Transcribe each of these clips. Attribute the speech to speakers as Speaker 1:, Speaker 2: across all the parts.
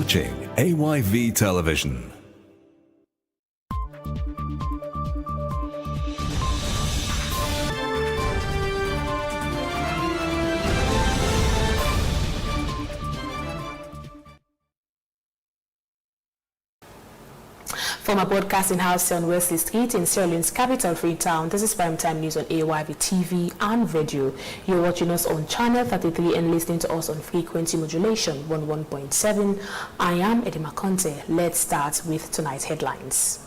Speaker 1: watching AYV Television.
Speaker 2: From a broadcasting house on Wesley Street in Sierra Leone's capital, Freetown, this is Primetime News on AYV TV and radio. You're watching us on channel 33 and listening to us on frequency modulation 11.7. I am Edima Conte. Let's start with tonight's headlines.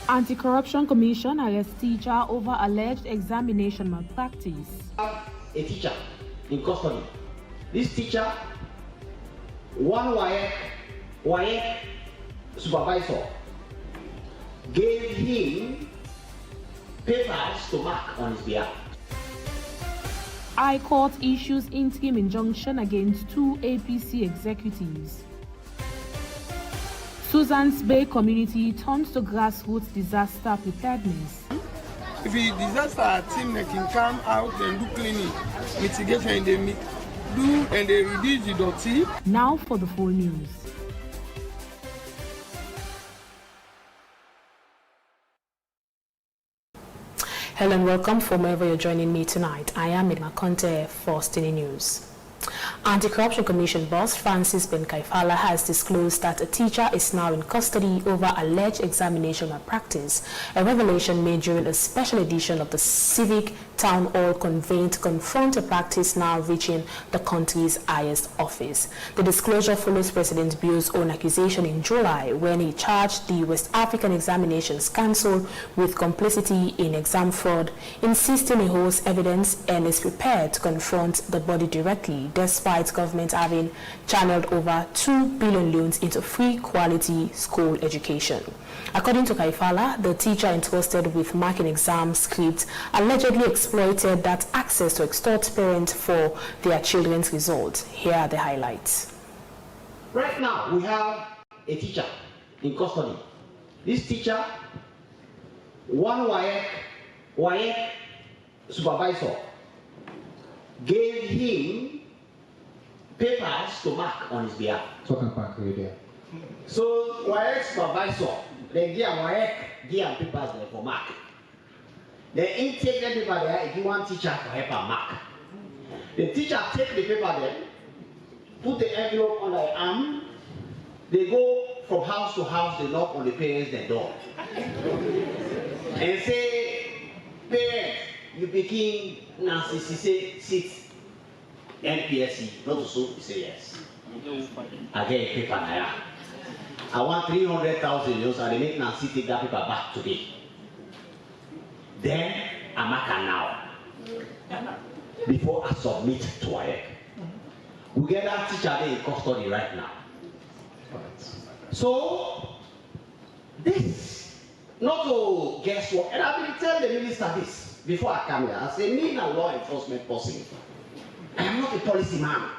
Speaker 2: Anti-Corruption Commission arrests teacher over alleged examination malpractice.
Speaker 3: A teacher in custody. This teacher, one WAEC supervisor gave him papers to mark on his behalf.
Speaker 2: High Court issues interim injunction against 2 APC executives. Susan's Bay community turns to grassroots disaster preparedness.
Speaker 4: If the disaster team can come out and do cleaning, mitigation, they do and they reduce the dirty.
Speaker 2: Now for the full news. Hello and welcome from wherever you're joining me tonight. I am Edma Conte for Stini News. Anti-Corruption Commission boss Francis Ben Kaifala has disclosed that a teacher is now in custody over alleged examination malpractice, a revelation made during a special edition of the Civic Town Hall convened to confront a practice now reaching the country's highest office. The disclosure follows President Bio's own accusation in July when he charged the West African Examinations Council with complicity in exam fraud, insisting he holds evidence and is prepared to confront the body directly, despite government having channeled over 2 billion loans into free quality school education. According to Kaifala, the teacher entrusted with marking exam scripts allegedly exploited that access to extort parents for their children's results. Here are the highlights.
Speaker 3: Right now, we have a teacher in custody. This teacher, one WAEC supervisor gave him papers to mark on his behalf.
Speaker 5: Talking about there.
Speaker 3: So WAEC supervisor, they give WAEC give papers there for mark. They intake the paper there, give one teacher to help her mark. The teacher take the paper there, put the envelope on their arm, they go from house to house, they knock on the parents' door. And say, parents, you begin Nancy sit NPSC, not to sue, you say yes. I get a paper now. I want 300,000 euros and they make Nancy take that paper back today. Then I mark her now. Before I submit to WAEC. We get that teacher there in custody right now. So, this, not to guess what, and I will tell the minister this before I come here. I say, me a law enforcement person. I am not a policy man.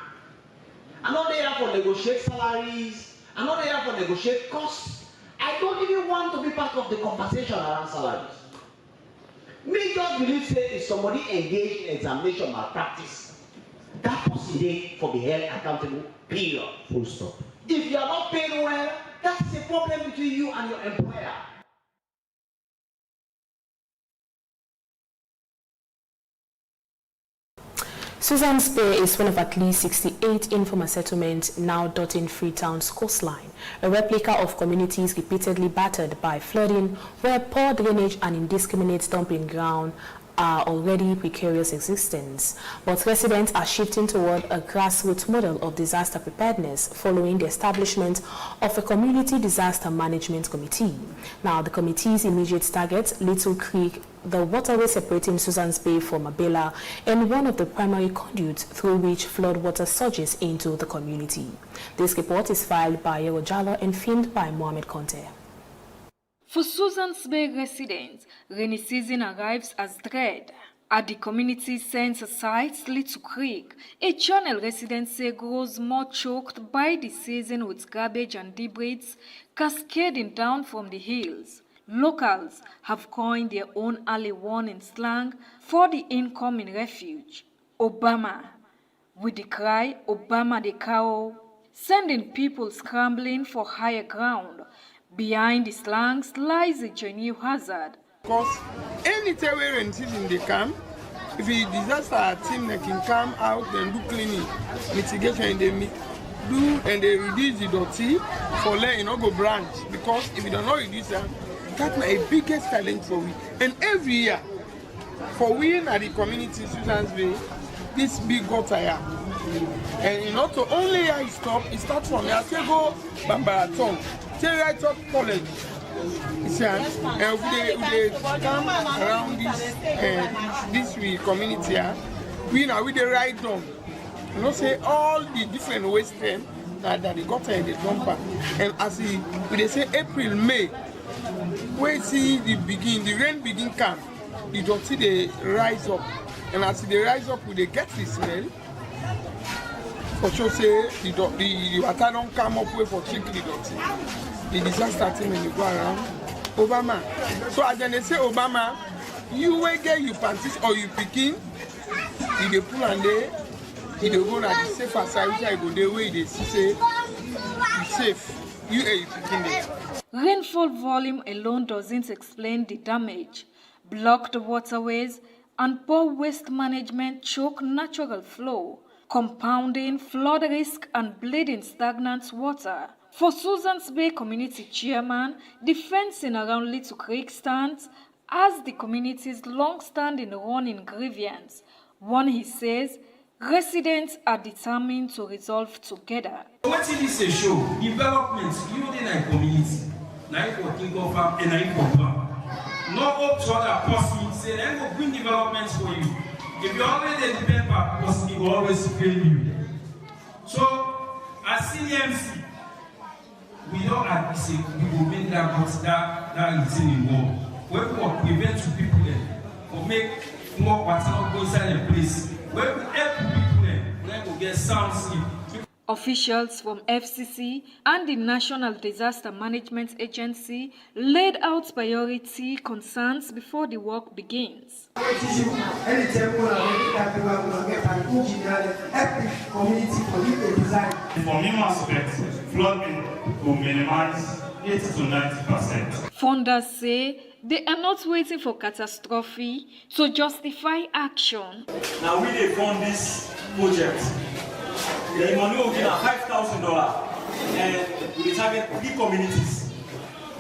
Speaker 3: I'm not there for negotiate salaries. I'm not there for negotiate costs. I don't even want to be part of the conversation around salaries. Me just believe say if somebody engaged in examination malpractice, that person there for be held accountable, period.
Speaker 5: Full stop.
Speaker 3: If you are not paid well, that's a problem between you and your employer.
Speaker 2: Susan's Bay is one of at least 68 informal settlements now dotting Freetown's coastline, a replica of communities repeatedly battered by flooding, where poor drainage and indiscriminate dumping ground are already precarious existence. But residents are shifting toward a grassroots model of disaster preparedness following the establishment of a community disaster management committee. Now, the committee's immediate target, Little Creek, the waterway separating Susan's Bay from Mabela, and one of the primary conduits through which flood water surges into the community. This report is filed by Yero Jalo and filmed by Mohamed Conte.
Speaker 6: For Susan's Bay residents, rainy season arrives as dread. At the community center site, Little Creek, a channel residents say grows more choked by the season with garbage and debris cascading down from the hills. Locals have coined their own early warning slang for the incoming refuge, Obama. with the cry Obama the cow, sending people scrambling for higher ground. Behind the slangs lies a genuine hazard.
Speaker 4: Because anytime we rain season they come, if a disaster team they can come out and do cleaning, mitigation, they do and they reduce the dirty for letting go branch. Because if you don't know reduce that, that's my biggest challenge for we. And every year, for we in the community, Susan's Bay, this big gutter here. And in order to only I stop, it starts from here, say go Bambaraton, say right up college. And we come around this community here, we now with the right down. You know, say all the different waste them that they got in the dumper. And as they say April, May, we see the rain begin come, the dirty they rise up. And as they rise up, they get the smell. For sure, say the water don't come up with for check the dirty. The disaster team when you go around. Obama. So as they say Obama, you will get your panties or you picking, you pull and they go to the safer side, which I go the way they say you safe. You picking there.
Speaker 6: Rainfall volume alone doesn't explain the damage. Blocked waterways and poor waste management choke natural flow, compounding flood risk and bleeding stagnant water. For Susan's Bay Community Chairman, the fencing around Little Creek stands as the community's long-standing running grievance, one he says residents are determined to resolve together.
Speaker 5: What is this show? Development, building a community. Now for think of and I for no hope to other person say I will bring developments for you. If you always depend on person, it will always fail you. So as CMC, we don't say we will make that is in the war. Where we will prevent people there, or make more water go inside the place. Where we help people there, we will get sound sleep.
Speaker 6: Officials from FCC and the National Disaster Management Agency laid out priority concerns before the work begins.
Speaker 7: From human aspects, flooding will minimize 80 to 90%.
Speaker 6: Funders say they are not waiting for catastrophe to justify action.
Speaker 7: Now we dey fund this project. The money will give $5,000 and we target 3 communities.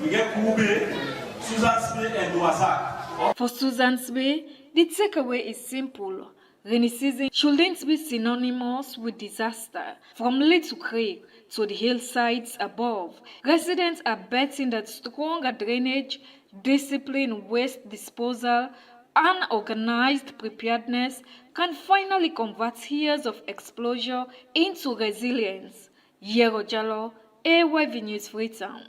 Speaker 7: We get Kube, Susan's Bay and Wasak.
Speaker 6: For Susan's Bay, the takeaway is simple. Rainy season shouldn't be synonymous with disaster. From Little Creek to the hillsides above, residents are betting that stronger drainage, disciplined waste disposal, and organized preparedness can finally convert years of exposure into resilience. Yero Jalo, AYV News Freetown.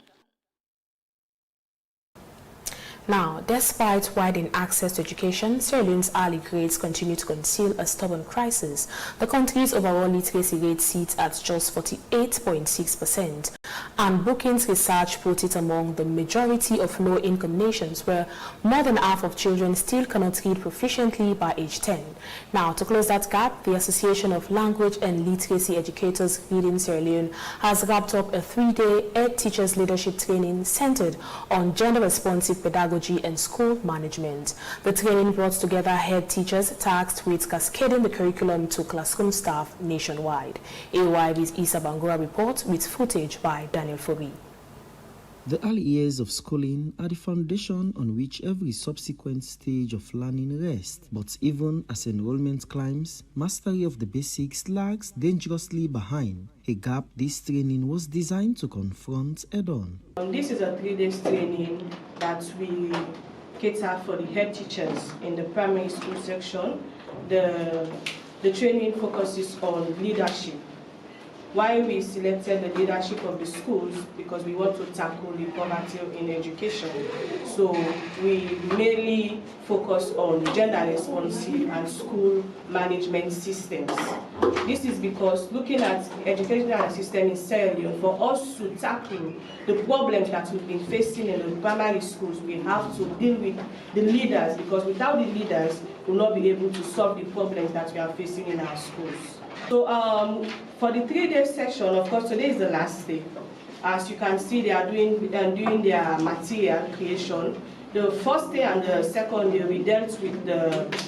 Speaker 2: Now, despite widening access to education, Sierra Leone's early grades continue to conceal a stubborn crisis. The country's overall literacy rate sits at just 48.6%, and Brookings research put it among the majority of low-income nations, where more than half of children still cannot read proficiently by age 10. Now, to close that gap, the Association of Language and Literacy Educators Reading Sierra Leone has wrapped up a 3-day Ed Teachers Leadership Training centered on gender-responsive pedagogy and school management. The training brought together head teachers tasked with cascading the curriculum to classroom staff nationwide. AYV's Isa Bangura report with footage by Daniel Fobi.
Speaker 8: The early years of schooling are the foundation on which every subsequent stage of learning rests. But even as enrollment climbs, mastery of the basics lags dangerously behind, a gap this training was designed to confront head-on.
Speaker 9: This is a 3-day training that we cater for the head teachers in the primary school section. The training focuses on leadership. Why we selected the leadership of the schools? Because we want to tackle the poverty in education. So we mainly focus on gender responsive and school management systems. This is because looking at the educational system in Sierra Leone, for us to tackle the problems that we've been facing in the primary schools, we have to deal with the leaders, because without the leaders, we'll not be able to solve the problems that we are facing in our schools. So for the 3-day session, of course, today is the last day. As you can see, they are doing their material creation. The first day and the second day, we dealt with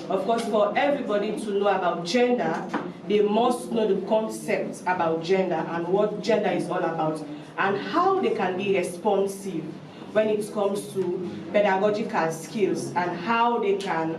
Speaker 9: of course, for everybody to know about gender, they must know the concepts about gender and what gender is all about, and how they can be responsive when it comes to pedagogical skills and how they can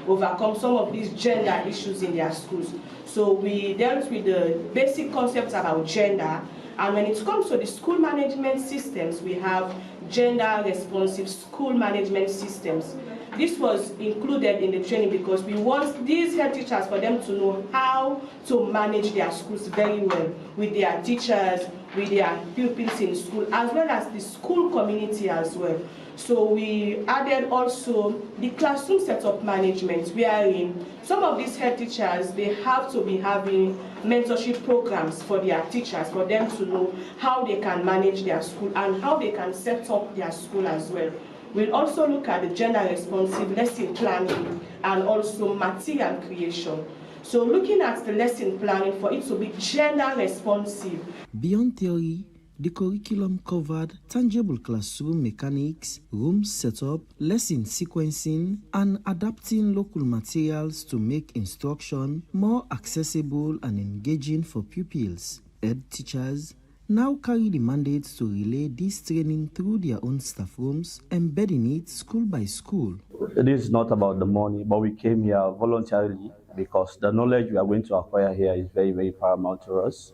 Speaker 9: overcome some of these gender issues in their schools. So we dealt with the basic concepts about gender, and when it comes to the school management systems, we have gender responsive school management systems. This was included in the training because we want these head teachers for them to know how to manage their schools very well with their teachers, with their pupils in school, as well as the school community as well. So we added also the classroom setup management, wherein some of these head teachers, they have to be having mentorship programs for their teachers, for them to know how they can manage their school and how they can set up their school as well. We'll also look at the gender responsive lesson planning and also material creation. So looking at the lesson planning for it to be gender responsive.
Speaker 8: Beyond theory, the curriculum covered tangible classroom mechanics, room setup, lesson sequencing, and adapting local materials to make instruction more accessible and engaging for pupils. Head teachers now carry the mandate to relay this training through their own staff rooms, embedding it school by school.
Speaker 10: This is not about the money, but we came here voluntarily because the knowledge we are going to acquire here is very, very paramount to us.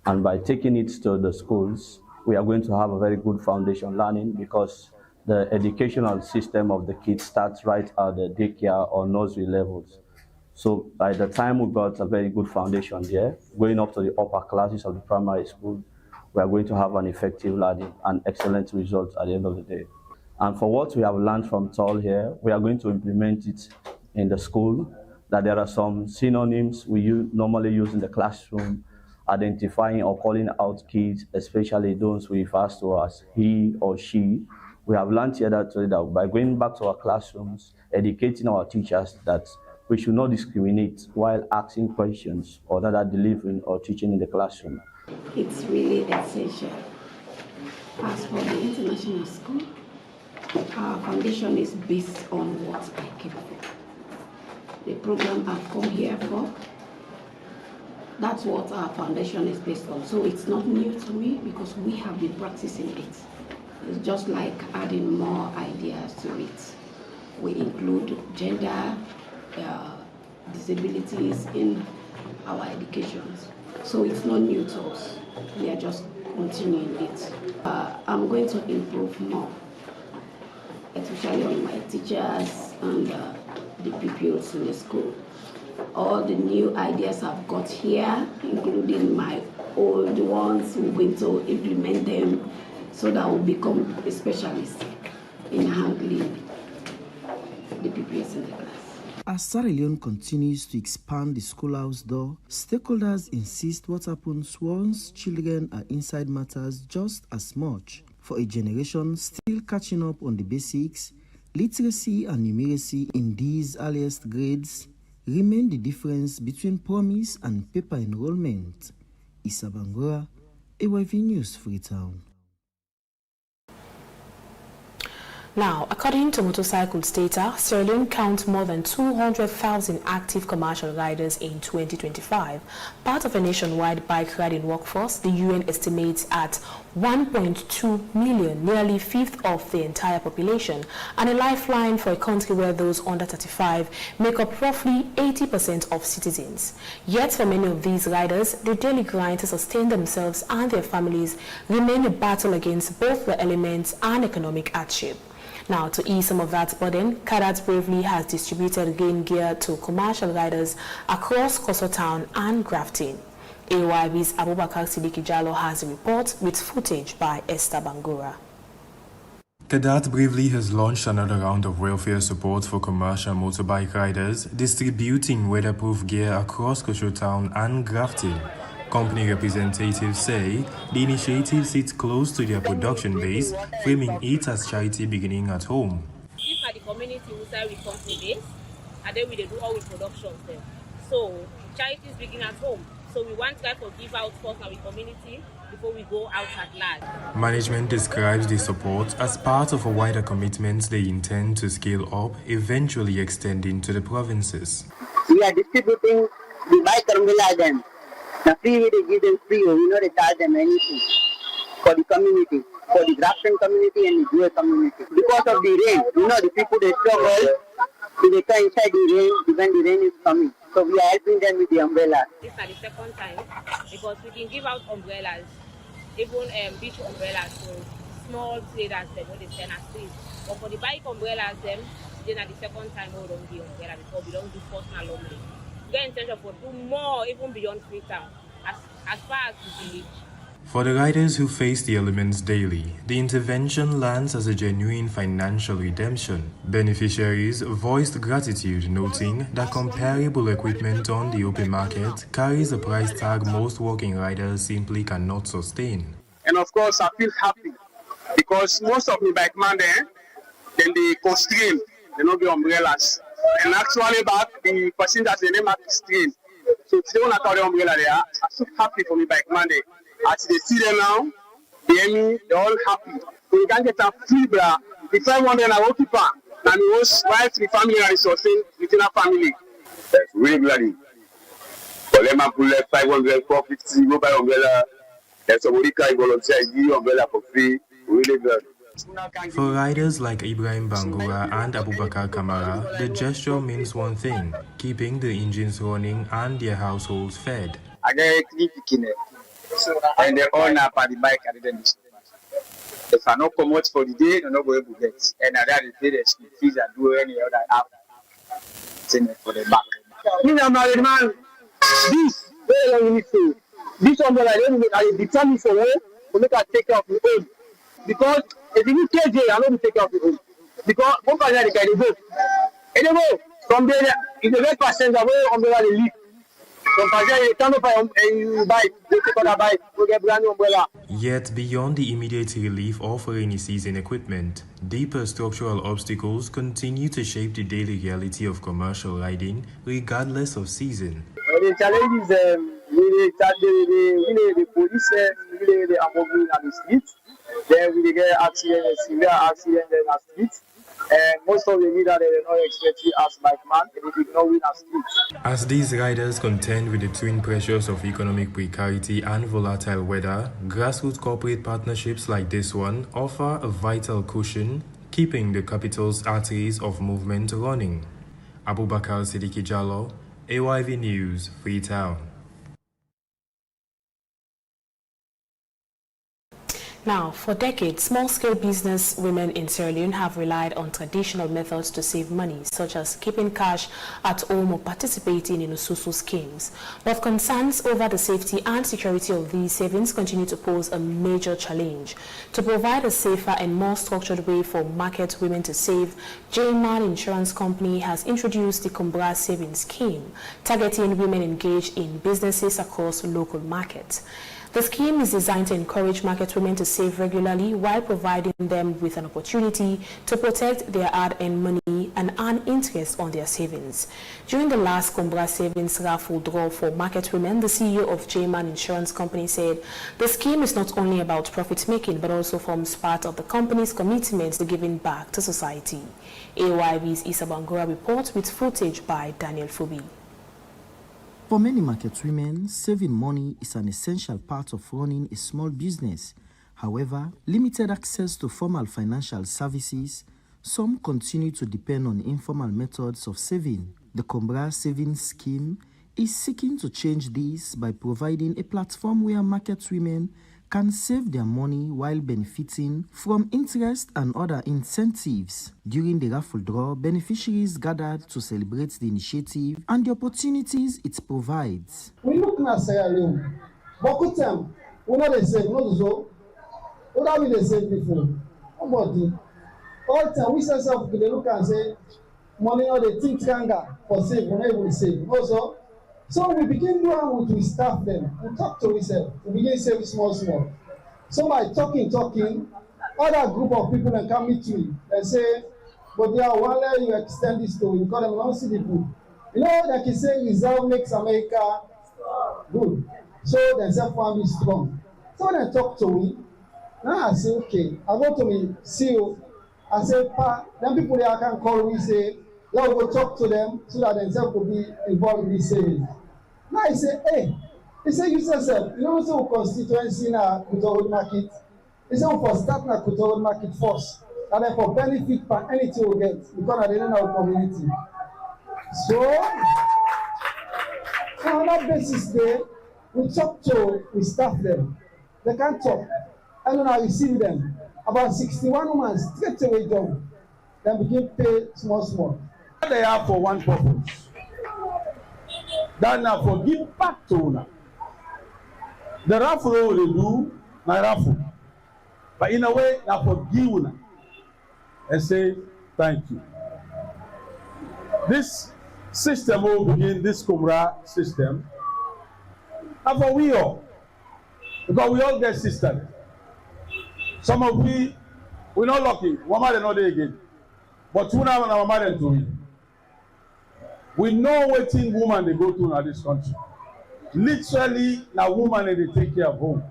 Speaker 10: And by taking it to the schools, we are going to have a very good foundation learning because the educational system of the kids starts right at the daycare or nursery levels. So by the time we got a very good foundation there, going up to the upper classes of the primary school, we are going to have an effective learning and excellent results at the end of the day. And for what we have learned from TOL here, we are going to implement it in the school, that there are some synonyms we normally use in the classroom, identifying or calling out kids, especially those we refer to as he or she. We have learned here that by going back to our classrooms, educating our teachers that we should not discriminate while asking questions or that are delivering or teaching in the classroom.
Speaker 11: It's really essential. As for the international school, our foundation is based on what I came for. The program I've come here for, that's what our foundation is based on. So it's not new to me because we have been practicing it. It's just like adding more ideas to it. We include gender, disabilities in our educations. So it's not new to us. We are just continuing it. I'm going to improve more, especially on my teachers and the pupils in the school. All the new ideas I've got here, including my old ones, we're going to implement them so that we'll become a specialist in handling the pupils in the class.
Speaker 8: As Sierra Leone continues to expand the schoolhouse door, stakeholders insist what happens once children are inside matters just as much. For a generation still catching up on the basics, literacy and numeracy in these earliest grades remain the difference between promise and paper enrollment. Issa Bangura, AYV News, Freetown.
Speaker 2: Now, according to motorcycles data, Sierra Leone counts more than 200,000 active commercial riders in 2025. Part of a nationwide bike riding workforce, the UN estimates at 1.2 million, nearly a fifth of the entire population, and a lifeline for a country where those under 35 make up roughly 80% of citizens. Yet for many of these riders, the daily grind to sustain themselves and their families remain a battle against both the elements and economic hardship. Now, to ease some of that burden, Cadets Bravely has distributed rain gear to commercial riders across Koso Town and Grafton. AYB's Abubakar Sidiki Jallo has a report with footage by Esther Bangura.
Speaker 12: Cadet Bravely has launched another round of welfare support for commercial motorbike riders, distributing weatherproof gear across Koso Town and Grafton. Company representatives say the initiative sits close to their production base, framing it as charity beginning at home.
Speaker 13: If at the community we come to this, and then we do all with productions there. So charities begin at home. So we want to try to give out first our community before we go out at large.
Speaker 12: Management describes the support as part of a wider commitment they intend to scale up, eventually extending to the provinces.
Speaker 14: We are distributing the bike umbrella then. The free they give them free, we know they charge them anything for the community, for the Grafton community and the Dual community. Because of the rain, the people they struggle, they come inside the rain when the rain is coming. So we are helping them with the umbrella.
Speaker 13: This is the second time because we can give out umbrellas, even beach umbrellas, so small traders them when they send us street. But for the bike umbrellas, then are the second time we don't do umbrella because we don't do personal only. We get intention for do more even beyond Freetown, as far as the village.
Speaker 12: For the riders who face the elements daily, the intervention lands as a genuine financial redemption. Beneficiaries voiced gratitude, noting that comparable equipment on the open market carries a price tag most working riders simply cannot sustain.
Speaker 15: And of course, I feel happy because most of the bike man there, then they constrain, they don't get umbrellas. And actually, back the person that they name at constrain. So today when I call the umbrella there, I'm so happy for me bike man there. As they see them now, they hear me, they're all happy. So you can get a free bra. The 500 are occupant, and the host wife, the family, and resourcing within a family. Regularly. For them, I pull 500, 450, go buy umbrella. And somebody can volunteer, give umbrella for free. Really good.
Speaker 12: For riders like Ibrahim Bangura and Abubakar Kamara, the gesture means one thing: keeping the engines running and their households fed.
Speaker 15: I get 3 picking and they all up at the bike and then if I not come out for the day, I'm not going to get. And I rather pay the school fees and do any other app. Send it for the back. Me, I'm married man. This, very long need to. This umbrella, I determine for her to make her take care of the own. Because if you need KJ, I know to take care of the own. Because one person they can go. And they go from there, if the red passenger where umbrella they leave.
Speaker 12: Yet beyond the immediate relief of rainy season equipment, deeper structural obstacles continue to shape the daily reality of commercial riding regardless of season.
Speaker 15: The challenge is the police they are moving on the streets. Then we get accident, severe accident in the streets. And most of the leaders they are not expecting as bike man, they did not win a street.
Speaker 12: As these riders contend with the twin pressures of economic precarity and volatile weather, grassroots corporate partnerships like this one offer a vital cushion, keeping the capital's arteries of movement running. Abubakar Siddiqui Jallo, AYV News, Freetown.
Speaker 2: Now, for decades, small-scale business women in Sierra Leone have relied on traditional methods to save money, such as keeping cash at home or participating in Ususu schemes. But concerns over the safety and security of these savings continue to pose a major challenge. To provide a safer and more structured way for market women to save, J-Man Insurance Company has introduced the Kumbra Savings Scheme, targeting women engaged in businesses across local markets. The scheme is designed to encourage market women to save regularly while providing them with an opportunity to protect their hard-earned money and earn interest on their savings. During the last Kumbra Savings raffle draw for market women, the CEO of J-Man Insurance Company said the scheme is not only about profit-making but also forms part of the company's commitment to giving back to society. AYV's Issa Bangura reports with footage by Daniel Fubi.
Speaker 8: For many market women, saving money is an essential part of running a small business. However, limited access to formal financial services, some continue to depend on informal methods of saving. The Kumbra Savings Scheme is seeking to change this by providing a platform where market women can save their money while benefiting from interest and other incentives. During the raffle draw, beneficiaries gathered to celebrate the initiative and the opportunities it provides.
Speaker 16: We look at Sierra Leone, but good time, we know they save, not so. What will they save before? Nobody. All time, we say self, they look and say, money or they think stronger for save, we're not able to save. Also, so we begin doing with staff them. We talk to ourselves. We begin saving small. So by talking, other group of people that come meet me and say, but they are one layer you extend this to because them don't see the good. You know, like you say, reserve makes America Good. So they say family strong. So when they talk to me, now I say, okay, I go to me CEO. I say, pa, then people there can call me, say, let go talk to them so that themselves will be involved in this sales. Now I say, hey, he say, you say, you know, so constituency na Kuto market. He say, for start na Kuto market first. And then for benefit for anything we get, because I didn't know our community. So, on that basis there, we staff them. They can't talk. And then I receive them. About 61 women straight away job. Then begin pay small.
Speaker 17: They are for one purpose. That now for give back to una. The raffle they do, na raffle. But in a way, now for give una. And say thank you. This system will begin, this Kumra system, and for we all, because we all get sisters. Some of we're not lucky, one man not there again, but two now and our mother to me. We know what thing woman they go to in this country. Literally, now woman they take care of home.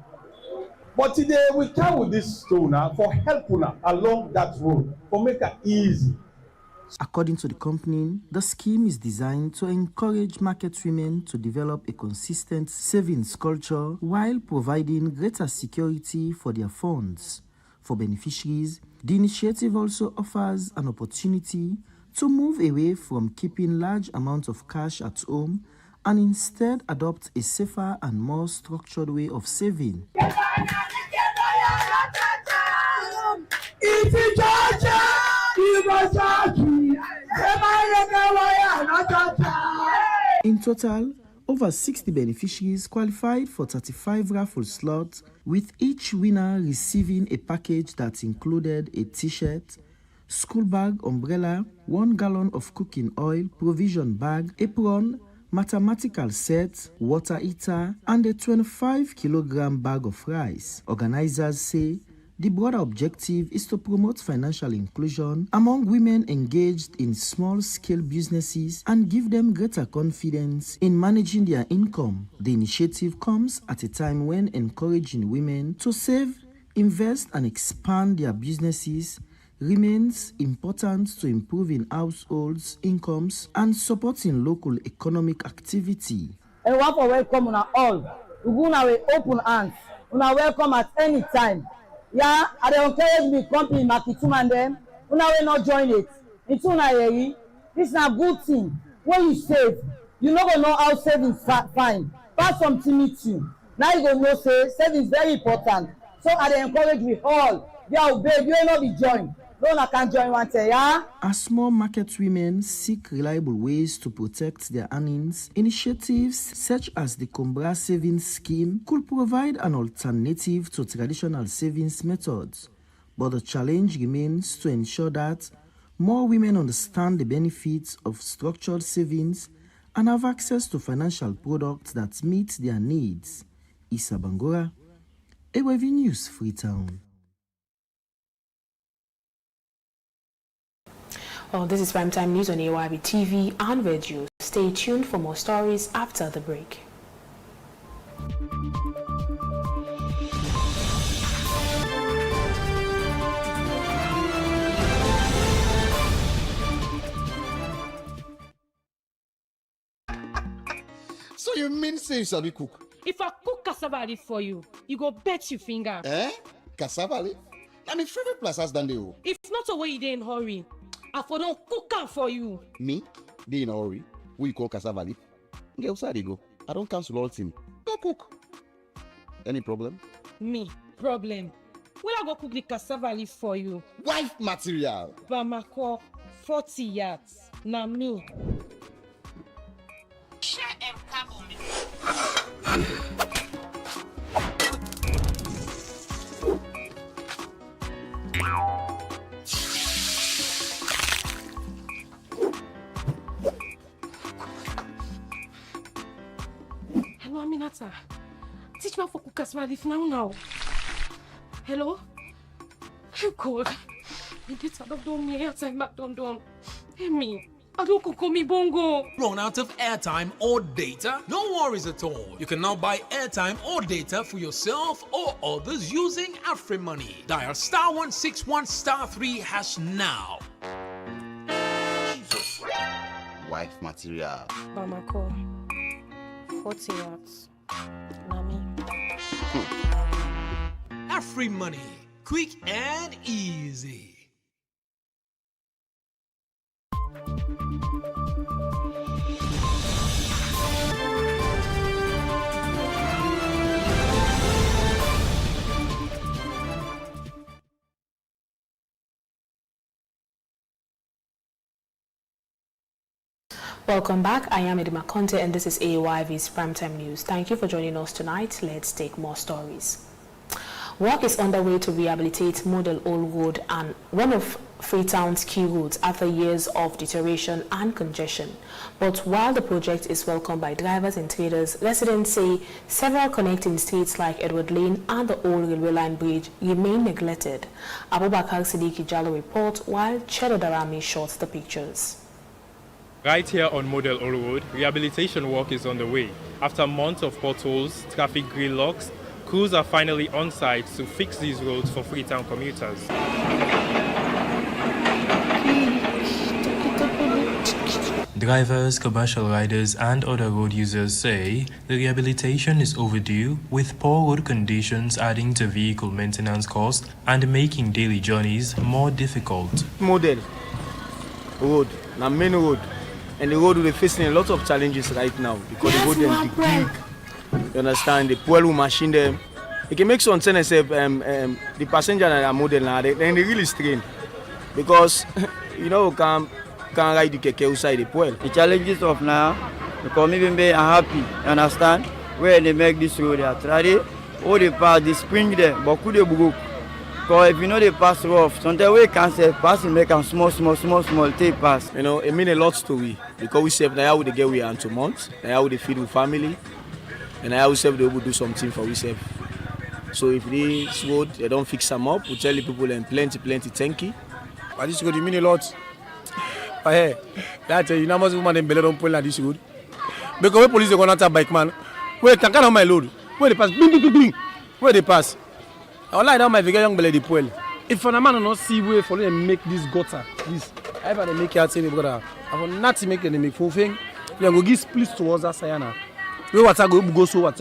Speaker 17: But today we come with this stone for help along that road, for make it easy.
Speaker 8: According to the company, the scheme is designed to encourage market women to develop a consistent savings culture while providing greater security for their funds. For beneficiaries, the initiative also offers an opportunity to move away from keeping large amounts of cash at home and instead adopt a safer and more structured way of saving. In total, over 60 beneficiaries qualified for 35 raffle slots, with each winner receiving a package that included a t-shirt, school bag, umbrella, 1 gallon of cooking oil, provision bag, apron, mathematical set, water heater, and a 25-kilogram bag of rice. Organizers say the broader objective is to promote financial inclusion among women engaged in small-scale businesses and give them greater confidence in managing their income. The initiative comes at a time when encouraging women to save, invest, and expand their businesses remains important to improving households' incomes and supporting local economic activity.
Speaker 18: And one for welcome on all. We go now with open hands. Una welcome at any time. Yeah, I dey encourage me company Makituma and them. Una will not join it. Into una yeri. This is a good thing. When you save, you no go know how saving fine. Pass something with you. Now you go know say saving is very important. So I dey encourage we all. Yeah, babe, you will not be joined. No one can join one day, yeah?
Speaker 8: As small market women seek reliable ways to protect their earnings, initiatives such as the Kumbra Savings Scheme could provide an alternative to traditional savings methods. But the challenge remains to ensure that more women understand the benefits of structured savings and have access to financial products that meet their needs. Issa Bangora, AYV News, Freetown.
Speaker 2: Well, this is Primetime News on AYB TV and radio. Stay tuned for more stories after the break.
Speaker 19: So you mean say you sabi cook?
Speaker 20: If I cook cassava leaf for you, you go bet your finger.
Speaker 19: Cassava leaf? Na my favorite place as than dey.
Speaker 20: If not a way you dey in hurry, I for don't cook am for you.
Speaker 19: Me? Dey in a hurry? Who you call cassava leaf? Get outside you go. I don't cancel all team. Go cook. Any problem?
Speaker 20: Me? Problem? Will I go cook the cassava leaf for you?
Speaker 19: Wife material.
Speaker 20: Bamako, 40 yards. Na me.
Speaker 21: Share and carbon.
Speaker 20: Hello, Aminata. Teach me how to cook cassava leaf now. Hello? Oh God. You get out of me outside McDonald's. Hey me. Adoko call me bongo.
Speaker 21: Run out of airtime or data? No worries at all. You can now buy airtime or data for yourself or others using AfriMoney. Dial *161*3# now.
Speaker 19: Jesus. Wife material.
Speaker 20: Bamako. 40 watts. Nami.
Speaker 21: AfriMoney. Quick and easy.
Speaker 2: Welcome back. I am Edima Conte and this is AYV's Primetime News. Thank you for joining us tonight. Let's take more stories. Work is underway to rehabilitate Model Old Road and one of Freetown's key roads after years of deterioration and congestion. But while the project is welcomed by drivers and traders, residents say several connecting streets like Edward Lane and the old railway line bridge remain neglected. Abubakar Siddiqui Jallo reports while Chedo Darami shots the pictures.
Speaker 12: Right here on Model Old Road, rehabilitation work is on the way. After months of potholes, traffic gridlocks, crews are finally on site to fix these roads for Freetown commuters. Drivers, commercial riders and other road users say the rehabilitation is overdue, with poor road conditions adding to vehicle maintenance costs and making daily journeys more difficult.
Speaker 22: Model Road, the main road. And the road we're facing a lot of challenges right now because the road is big. You understand? The poor machine them. It can make some sense if the passenger and the model now then they really strain because you know can ride the keke outside the poor.
Speaker 23: The challenges of now because even they are happy. You understand? Where they make this road, they are trying all the pass they spring there, but could they broke? Because if you know they pass rough, sometimes we can say pass and make them small, take pass.
Speaker 22: You know, it means a lot to we because we say now how they get we and 2 months, now how they feed with family, and now we say they will do something for we self. So if this road they don't fix them up, we tell the people and plenty thank you.
Speaker 24: But this road it mean a lot. But hey, that's you know most women in Bele don't pull on this road. Because when police they gonna attack bike man, where can on my load, where they pass, bing, where they pass. I like that my very young belly pool. If a man not see way for them make this gutter, this, I ever they make it say brother. I want not to make them make full thing. We go give splits towards us sayana. We what I go so,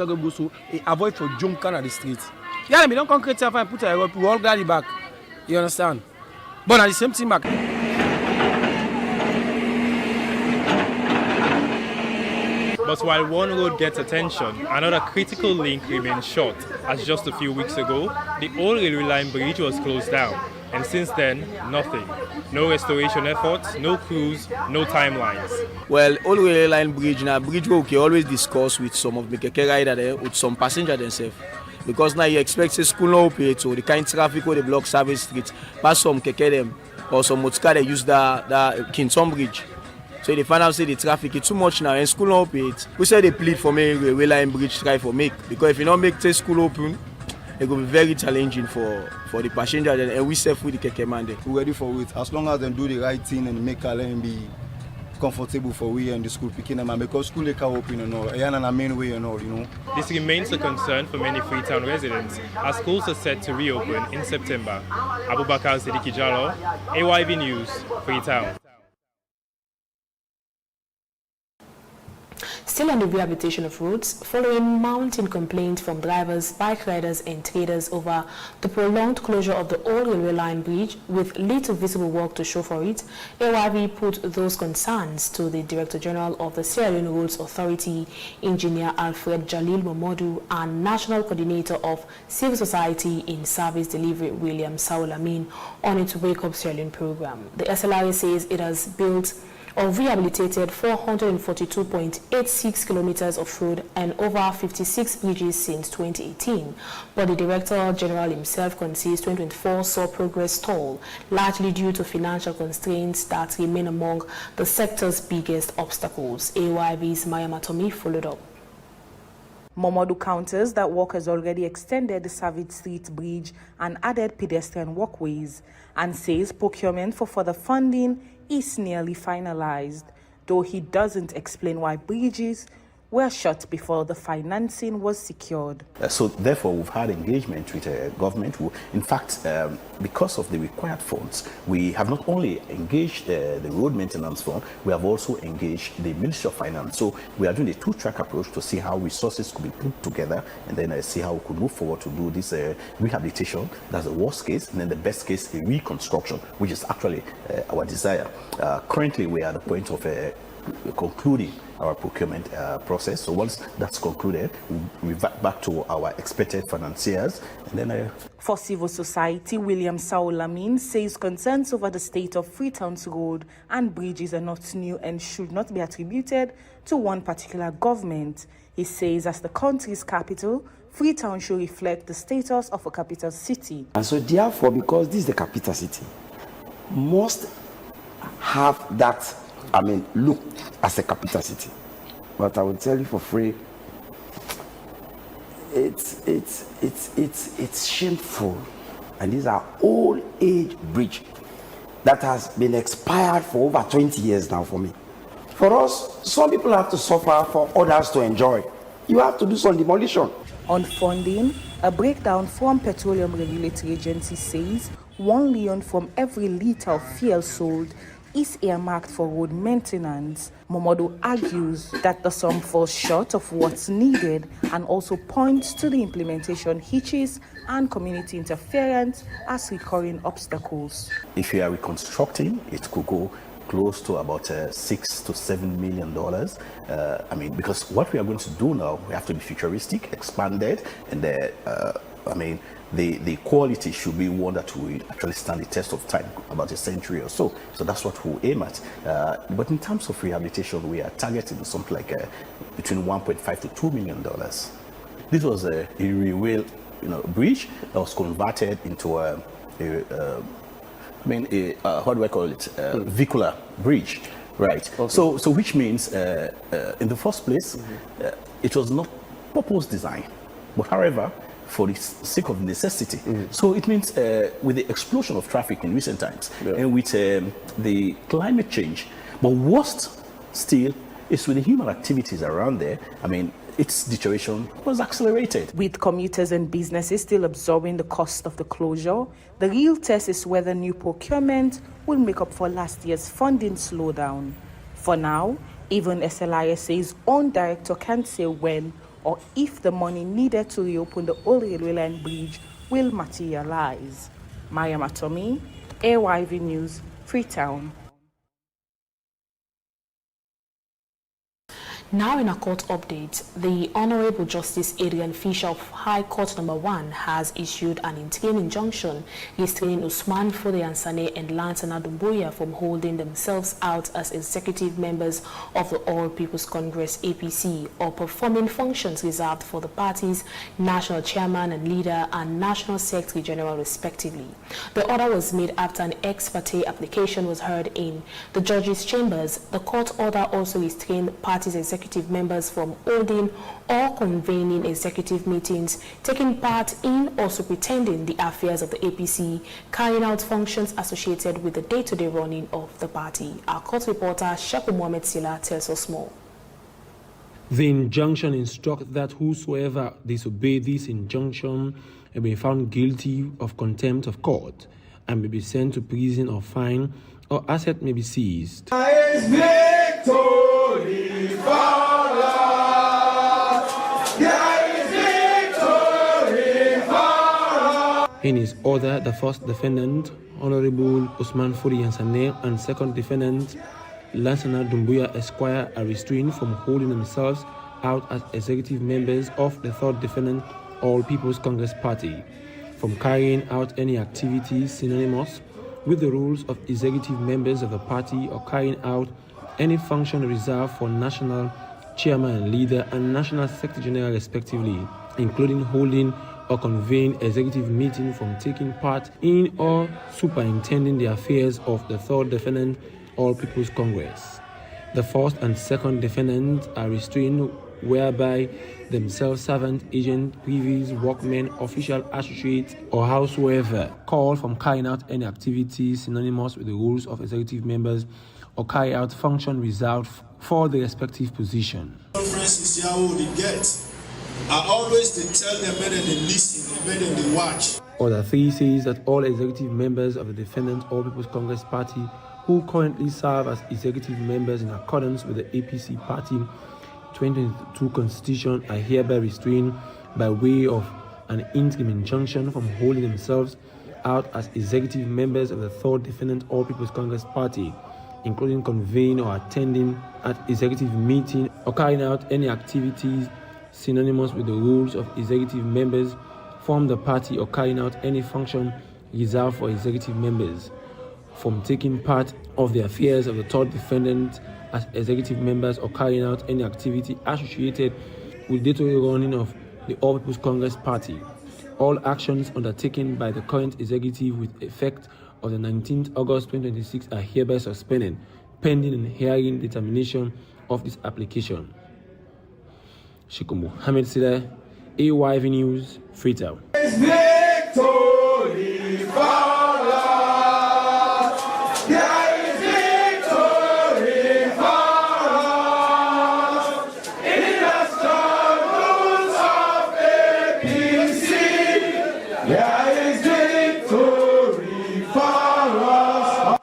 Speaker 24: avoid for junk on the street. Yeah, me don't concrete if I put a rope, we all glad it back. You understand? But at the same thing back.
Speaker 12: But while one road gets attention, another critical link remains short, as just a few weeks ago, the old railway line bridge was closed down. And since then, nothing. No restoration efforts, no crews, no timelines.
Speaker 22: Well, old railway line bridge, now bridge we can always discuss with some of the keke rider there, with some passenger themselves. Because now you expect a school no pay to the kind of traffic where they block service streets, pass some keke them, or some motorcar they use the Kingston Bridge. So they find out say the traffic is too much now and school not pay it. We say they plead for me railway line bridge try for make because if you don't make the school open, it will be very challenging for the passenger and we self with the keke man there.
Speaker 25: We're ready for it as long as they do the right thing and make our lane be comfortable for we and the school picking them because school they can open and all and a main way and all, you know.
Speaker 12: This remains a concern for many Freetown residents as schools are set to reopen in September. Abubakar Siddiqui Jallo, AYV News, Freetown.
Speaker 2: Still on the rehabilitation of roads, following mounting complaints from drivers, bike riders and traders over the prolonged closure of the old railway line bridge with little visible work to show for it, AYV put those concerns to the Director General of the Sierra Leone Roads Authority, Engineer Alfred Jalil Momodu, and National Coordinator of Civil Society in Service Delivery, William Saulamin, on its Wake Up Sierra Leone program. The SLRA says it has built or rehabilitated 442.86 kilometers of road and over 56 bridges since 2018. But the Director General himself concedes 2024 saw progress stall, largely due to financial constraints that remain among the sector's biggest obstacles. AYV's Maya Matomi followed up.
Speaker 1: Momodu counters that work has already extended the Savage Street Bridge and added pedestrian walkways, and says procurement for further funding is nearly finalized, though he doesn't explain why bridges were shut before the financing was secured.
Speaker 3: So therefore, we've had engagement with government. In fact, because of the required funds, we have not only engaged the road maintenance fund, we have also engaged the Ministry of Finance. So we are doing a two-track approach to see how resources could be put together, and then see how we could move forward to do this rehabilitation. That's the worst case, and then the best case, a reconstruction, which is actually our desire. Currently, we are at the point of concluding our procurement process. So once that's concluded, we revert back to our expected financiers. And then
Speaker 1: For civil society, William Saulamin says concerns over the state of Freetown's road and bridges are not new and should not be attributed to one particular government. He says as the country's capital, Freetown should reflect the status of a capital city.
Speaker 4: And so therefore, because this is the capital city, must have that look as a capital city. But I will tell you for free, it's shameful. And these are old age bridge that has been expired for over 20 years now for me. For us, some people have to suffer for others to enjoy. You have to do some demolition.
Speaker 1: On funding, a breakdown from Petroleum Regulatory Agency says 1 million from every litre of fuel sold is earmarked for road maintenance. Momodu argues that the sum falls short of what's needed and also points to the implementation hitches and community interference as recurring obstacles.
Speaker 3: if you are reconstructing, it could go close to about $6 to $7 million. Because what we are going to do now, we have to be futuristic, expanded, and the quality should be one that will actually stand the test of time, about a century or so. So that's what we'll aim at. But in terms of rehabilitation, we are targeting something like between $1.5 to $2 million. This was a railway, bridge that was converted into vehicular bridge, right? Okay. So which means in the first place, it was not purpose designed, but however, for the sake of necessity. So it means with the explosion of traffic in recent times, and with the climate change, but worst still is with the human activities around there. Its deterioration was accelerated.
Speaker 1: With commuters and businesses still absorbing the cost of the closure, the real test is whether new procurement will make up for last year's funding slowdown. For now, even SLISA's own director can't say when or if the money needed to reopen the old railway line bridge will materialize. Mariam Atomi, AYV News, Freetown.
Speaker 2: Now in a court update, the Honorable Justice Adrian Fisher of High Court No. 1 has issued an interim injunction restraining Usman Fode Ansane and Lansana Dumbuya from holding themselves out as executive members of the All People's Congress APC or performing functions reserved for the party's national chairman and leader and national secretary general respectively. The order was made after an ex parte application was heard in the judge's chambers. The court order also restrained the party's executive members from holding or convening executive meetings, taking part in or superintending the affairs of the APC, carrying out functions associated with the day-to-day running of the party. Our court reporter Sheku Mohamed Sila tells us more.
Speaker 5: The injunction instructs that whosoever disobey this injunction may be found guilty of contempt of court and may be sent to prison or fine, or asset may be seized. In his order, the first defendant, Honorable Usman Fode Ansane, and second defendant, Lansana Dumbuya Esquire, are restrained from holding themselves out as executive members of the third defendant, All People's Congress Party, from carrying out any activities synonymous with the rules of executive members of the party or carrying out any function reserved for national chairman and leader and national secretary general respectively, including holding or convening executive meeting, from taking part in or superintending the affairs of the third defendant, All People's Congress. The first and second defendants are restrained whereby themselves servant, agent, privies, workmen, official, associates, or howsoever called from carrying out any activities synonymous with the roles of executive members or carry out function reserved for the respective position.
Speaker 6: Conferences here what they get. I always they tell them better they listen, better they watch.
Speaker 5: Order 3 says that all executive members of the defendant All People's Congress Party who currently serve as executive members in accordance with the APC Party 2022 Constitution are hereby restrained by way of an interim injunction from holding themselves out as executive members of the third defendant All People's Congress Party, including convening or attending at executive meeting or carrying out any activities synonymous with the rules of executive members, form the party or carrying out any function reserved for executive members, from taking part of the affairs of the third defendant as executive members or carrying out any activity associated with the day-to-day running of the All People's Congress Party. All actions undertaken by the current executive with effect of the 19th August 2026 are hereby suspended, pending and hearing determination of this application. Shiko Mohammed Sile, AYV News, Freetown.
Speaker 6: Victory for us. There is victory for us. In the struggles of APC, there is victory for us.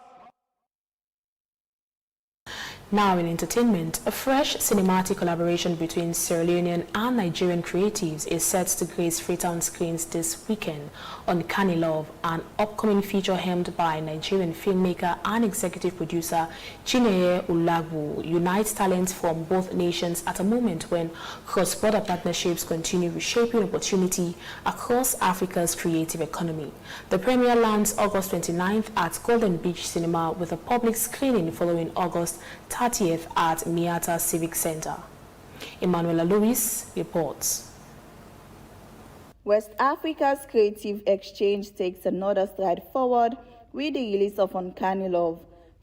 Speaker 2: Now in entertainment, a fresh cinematic collaboration between Sierra Leonean and Nigerian creatives is set to grace Freetown screens this weekend on Kani Love, an upcoming feature helmed by Nigerian filmmaker and executive producer Chineye Ulagwu unites talents from both nations at a moment when cross-border partnerships continue reshaping opportunity across Africa's creative economy. The premiere lands August 29th at Golden Beach Cinema with a public screening following August 30th at Miata Civic Center. Emanuela Lewis reports.
Speaker 7: West Africa's creative exchange takes another stride forward with the release of Uncanny Love,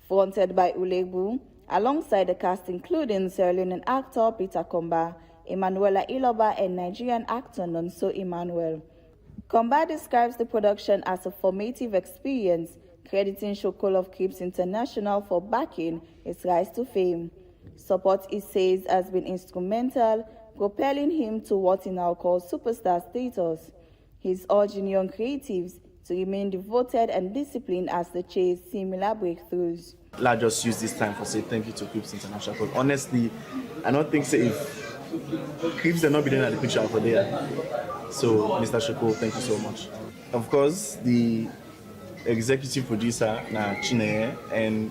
Speaker 7: fronted by Ulegbu, alongside the cast including Sierra Leonean actor Peter Komba, Emanuela Iloba, and Nigerian actor Nonso Emmanuel. Komba describes the production as a formative experience, crediting Shokolov Crips International for backing its rise to fame. Support, he says, has been instrumental, propelling him to what he now calls superstar status. He's urging young creatives to remain devoted and disciplined as they chase similar breakthroughs.
Speaker 9: Let's just use this time for say thank you to Crips International. Because honestly, I don't think say if Crips had not been at the picture over there. So, Mr. Shoko, thank you so much. Of course, the executive producer na Chineye, and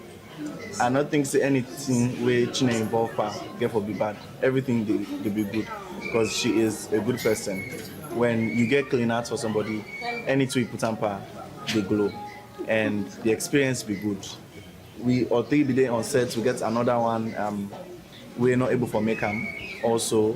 Speaker 9: I don't think say anything where Chineye involved her get for be bad. Everything they be good because she is a good person. When you get clean out for somebody, anything you put on par, they glow, and the experience be good. We or 3 days on set, we get another one. We're not able to make them. Also,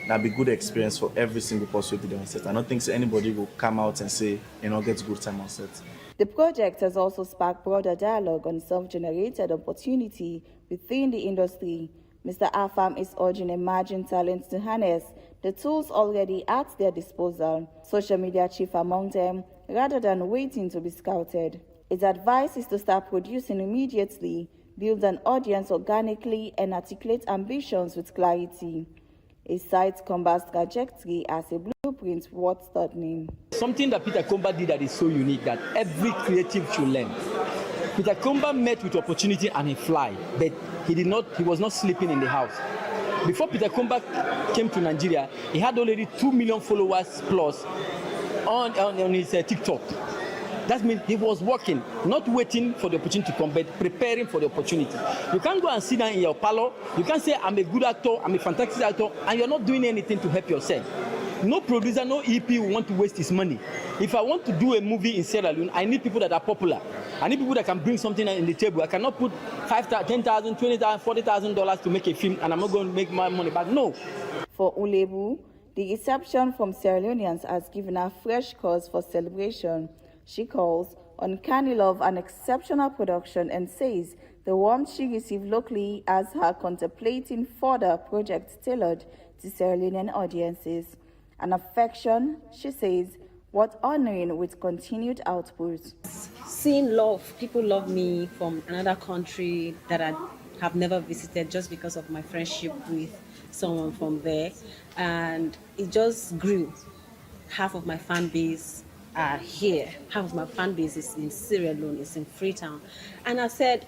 Speaker 9: that'll be good experience for every single person on set. I don't think so anybody will come out and say, get good time on set.
Speaker 7: The project has also sparked broader dialogue on self-generated opportunity within the industry. Mr. Afam is urging emerging talents to harness the tools already at their disposal, social media chief among them, rather than waiting to be scouted. His advice is to start producing immediately, build an audience organically, and articulate ambitions with clarity. He cites Komba's trajectory as a blueprint worth studying.
Speaker 10: Something that Peter Komba did that is so unique that every creative should learn. Peter Komba met with opportunity and he fly, but he was not sleeping in the house. Before Peter Komba came to Nigeria, he had already 2 million followers plus on his TikTok. That means he was working, not waiting for the opportunity to come, but preparing for the opportunity. You can't go and sit down in your parlor. You can't say, I'm a good actor, I'm a fantastic actor, and you're not doing anything to help yourself. No producer, no EP will want to waste his money. If I want to do a movie in Sierra Leone, I need people that are popular. I need people that can bring something in the table. I cannot put $5,000, $10,000, $20,000, $40,000 to make a film, and I'm not going to make my money back. No.
Speaker 7: For Ulebu, the reception from Sierra Leoneans has given her fresh cause for celebration. She calls Uncanny Love an exceptional production and says the warmth she received locally as her contemplating further projects tailored to Sierra Leonean audiences. An affection, she says, worth honoring with continued output.
Speaker 11: Seeing love, people love me from another country that I have never visited just because of my friendship with someone from there, and it just grew. Half of my fan base are here, half of my fan base is in Sierra Leone, it's in Freetown, and I said,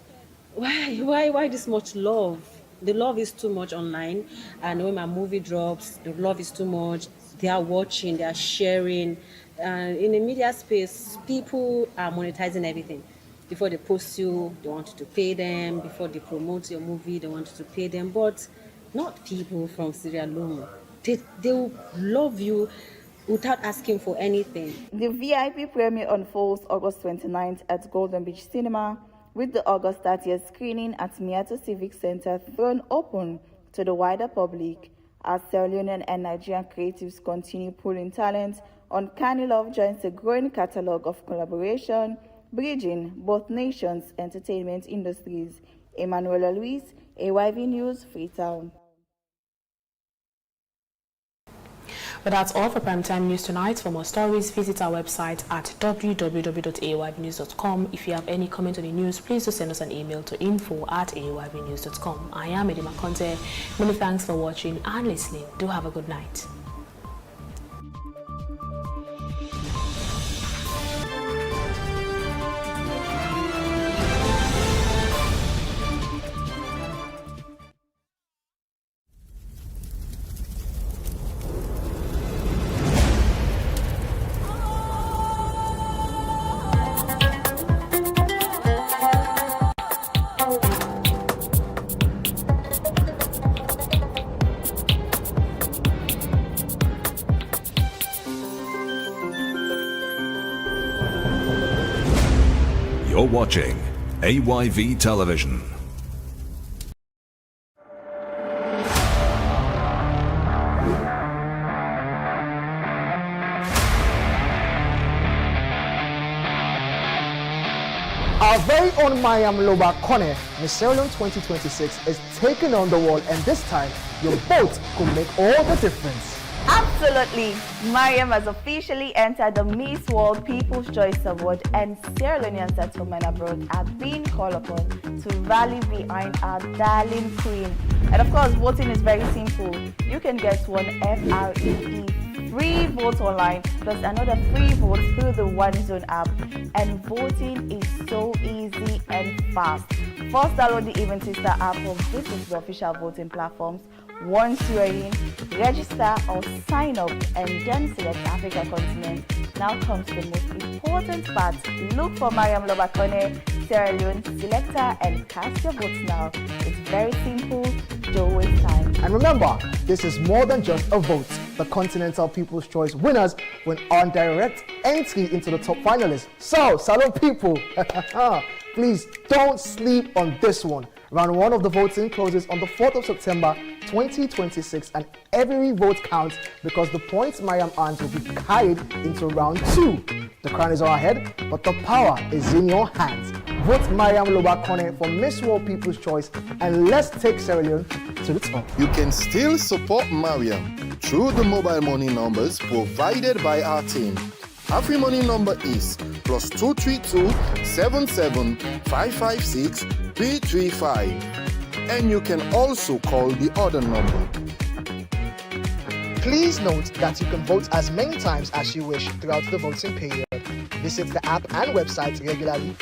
Speaker 11: why this much love? The love is too much online, and when my movie drops, the love is too much. They are watching, they are sharing. In the media space, people are monetizing everything. Before they post you, they want you to pay them. Before they promote your movie, they want you to pay them. But not people from Sierra Leone. They will love you without asking for anything.
Speaker 7: The VIP premiere unfolds August 29th at Golden Beach Cinema, with the August 30th screening at Miato Civic Center thrown open to the wider public. As Sierra Leonean and Nigerian creatives continue pulling talent, Uncanny Love joins a growing catalogue of collaboration, bridging both nations' entertainment industries. Emanuela Luis, AYV News, Freetown.
Speaker 2: But that's all for Primetime News tonight. For more stories, visit our website at www.ayvnews.com. If you have any comment on the news, please do send us an email to info@ayvnews.com. I am Edima Conte. Many thanks for watching and listening. Do have a good night.
Speaker 13: You're watching AYV Television.
Speaker 14: Our very own Mariam Loba Kone, Miss Sierra Leone 2026, is taking on the world, and this time, your vote could make all the difference.
Speaker 7: Absolutely. Mariam has officially entered the Miss World People's Choice Award, and Sierra Leoneans at home and abroad are being called upon to rally behind our darling queen. And of course, voting is very simple. You can get one FREE free vote online plus another free vote through the One Zone app. And voting is so easy and fast. First, download the Eventista app or visit the official voting platforms. Once you are in, register or sign up and then select Africa continent. Now comes the most important part. Look for Mariam Lobakone, Sierra Leone, selector, and cast your votes now. It's very simple, don't waste time.
Speaker 14: And remember, this is more than just a vote. The Continental People's Choice winners will earn direct entry into the top finalists. So, salute people! Please don't sleep on this one. Round 1 of the voting closes on the 4th of September 2026, and every vote counts because the points Mariam earns will be carried into round 2. The crown is on our head, but the power is in your hands. Vote Mariam Lobakone for Miss World People's Choice, and let's take Sierra Leone to the top.
Speaker 15: You can still support Mariam through the mobile money numbers provided by our team. Our free money number is +232 77 556 335, and you can also call the other number.
Speaker 14: Please note that you can vote as many times as you wish throughout the voting period. Visit the app and website regularly